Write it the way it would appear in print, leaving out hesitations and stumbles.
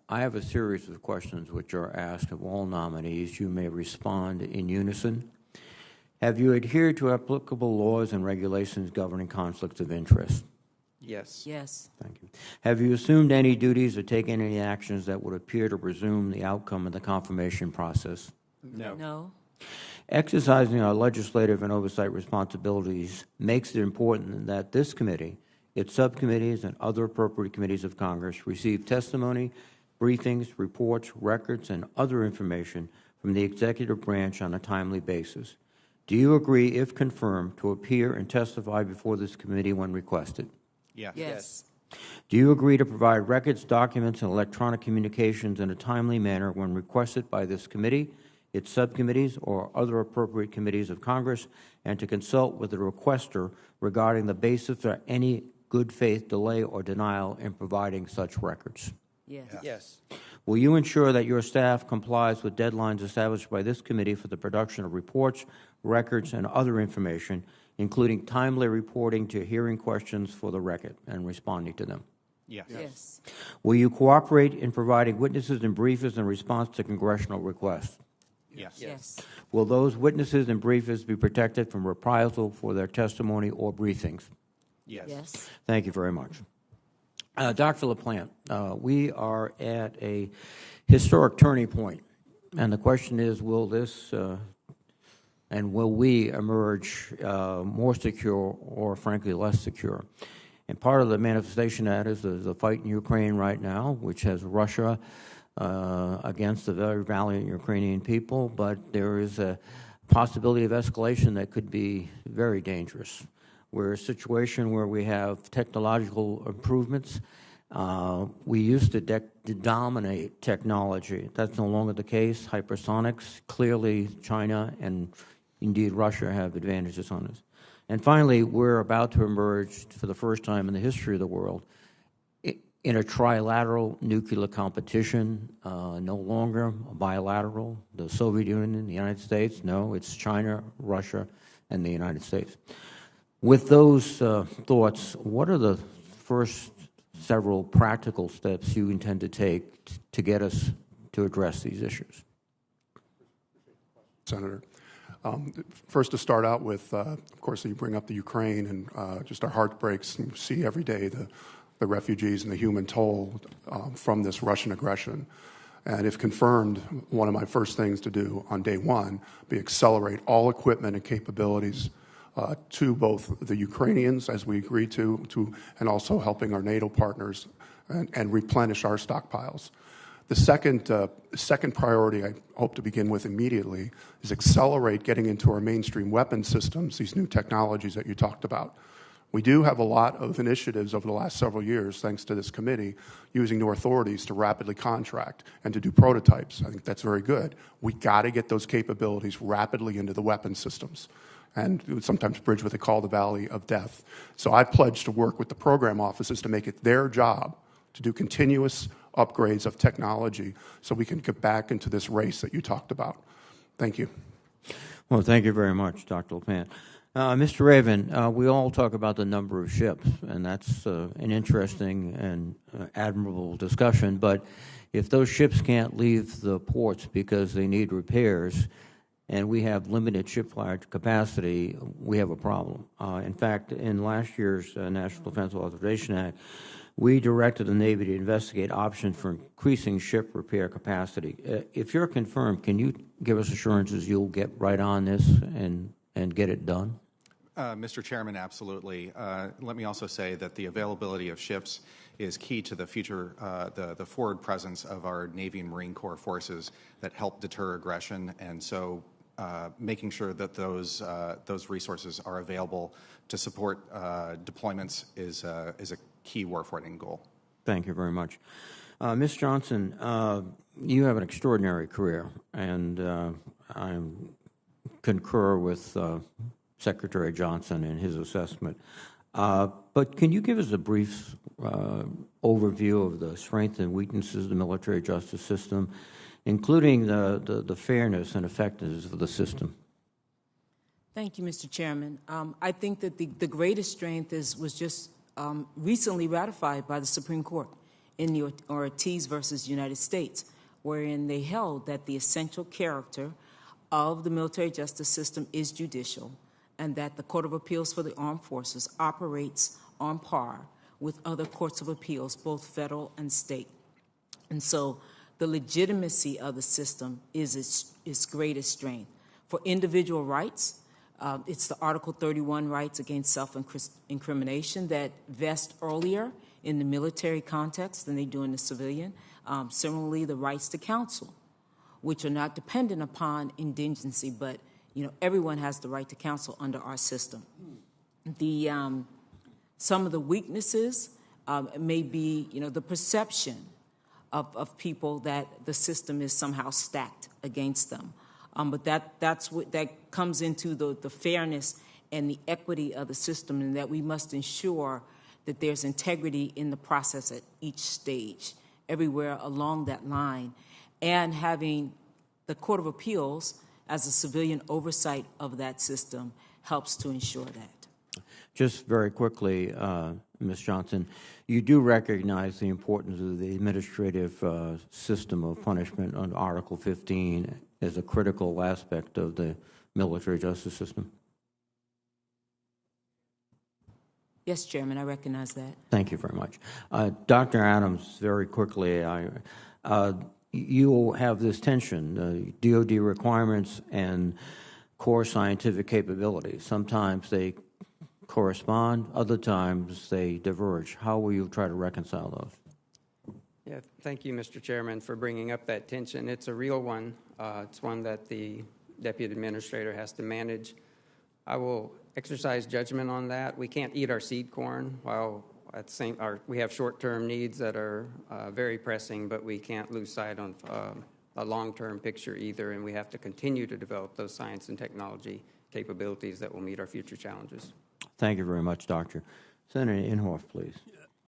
I have a series of questions which are asked of all nominees. You may respond in unison. Have you adhered to applicable laws and regulations governing conflicts of interest? Yes. Yes. Thank you. Have you assumed any duties or taken any actions that would appear to presume the outcome of the confirmation process? No. No. Exercising our legislative and oversight responsibilities makes it important that this committee, its subcommittees, and other appropriate committees of Congress receive testimony, briefings, reports, records, and other information from the executive branch on a timely basis. Do you agree, if confirmed, to appear and testify before this committee when requested? Yes. Yes. Do you agree to provide records, documents, and electronic communications in a timely manner when requested by this committee, its subcommittees, or other appropriate committees of Congress, and to consult with the requester regarding the basis for any good faith delay or denial in providing such records? Yes. Yes. Will you ensure that your staff complies with deadlines established by this committee for the production of reports, records, and other information, including timely reporting to hearing questions for the record and responding to them? Yes. Yes. Will you cooperate in providing witnesses and briefers in response to congressional requests? Yes. Yes. Will those witnesses and briefers be protected from reprisal for their testimony or briefings? Yes. Yes. Thank you very much. Dr. LaPlante, we are at a historic turning point, and the question is, will this and will we emerge more secure or, frankly, less secure? And part of the manifestation of that is the fight in Ukraine right now, which has Russia against the very valiant Ukrainian people, but there is a possibility of escalation that could be very dangerous. We're in a situation where we have technological improvements. We used to dominate technology. That's no longer the case. Hypersonics, clearly China and indeed Russia have advantages on us. And finally, we're about to emerge for the first time in the history of the world in a trilateral nuclear competition, no longer bilateral. The Soviet Union, the United States, no, it's China, Russia, and the United States. With those thoughts, what are the first several practical steps you intend to take to get us to address these issues? Senator. First, to start out with, of course, you bring up the Ukraine, and just our heart breaks. And we see every day the refugees and the human toll from this Russian aggression. And if confirmed, one of my first things to do on day one be accelerate all equipment and capabilities to both the Ukrainians, as we agreed to and also helping our NATO partners and replenish our stockpiles. The second priority I hope to begin with immediately is accelerate getting into our mainstream weapon systems, these new technologies that you talked about. We do have a lot of initiatives over the last several years, thanks to this committee, using new authorities to rapidly contract and to do prototypes. I think that's very good. We got to get those capabilities rapidly into the weapon systems, and it would sometimes bridge what they call the valley of death. So I pledge to work with the program offices to make it their job to do continuous upgrades of technology so we can get back into this race that you talked about. Thank you. Well, thank you very much, Dr. LaPlante. Mr. Raven, we all talk about the number of ships, and that's an interesting and admirable discussion, but if those ships can't leave the ports because they need repairs and we have limited shipyard capacity, we have a problem. In fact, in last year's National Defense Authorization Act, we directed the Navy to investigate options for increasing ship repair capacity. If you're confirmed, can you give us assurances you'll get right on this and get it done? Mr. Chairman, absolutely. Let me also say that the availability of ships is key to the future, the forward presence of our Navy and Marine Corps forces that help deter aggression, and so making sure that those resources are available to support deployments is a key warfighting goal. Thank you very much. Ms. Johnson, you have an extraordinary career, and I concur with Secretary Johnson in his assessment. But can you give us a brief overview of the strengths and weaknesses of the military justice system, including the fairness and effectiveness of the system? Thank you, Mr. Chairman. I think that the greatest strength was just recently ratified by the Supreme Court in the Ortiz versus United States, wherein they held that the essential character of the military justice system is judicial, and that the Court of Appeals for the Armed Forces operates on par with other courts of appeals, both federal and state. And so the legitimacy of the system is its greatest strength. For individual rights, it's the Article 31 rights against self-incrimination that vest earlier in the military context than they do in the civilian. Similarly, the rights to counsel, which are not dependent upon indigency, but everyone has the right to counsel under our system. Some of the weaknesses may be the perception of people that the system is somehow stacked against them. But that comes into the fairness and the equity of the system, and that we must ensure that there's integrity in the process at each stage, everywhere along that line, and having the Court of Appeals as a civilian oversight of that system helps to ensure that. Just very quickly, Ms. Johnson, you do recognize the importance of the administrative system of punishment under Article 15 as a critical aspect of the military justice system? Yes, Chairman, I recognize that. Thank you very much. Dr. Adams, very quickly, you have this tension, DoD requirements and core scientific capabilities. Sometimes they correspond, other times they diverge. How will you try to reconcile those? Yeah, thank you, Mr. Chairman, for bringing up that tension. It's a real one. It's one that the Deputy Administrator has to manage. I will exercise judgment on that. We can't eat our seed corn while at the same. We have short-term needs that are very pressing, but we can't lose sight on a long-term picture either, and we have to continue to develop those science and technology capabilities that will meet our future challenges. Thank you very much, Doctor. Senator Inhofe, please.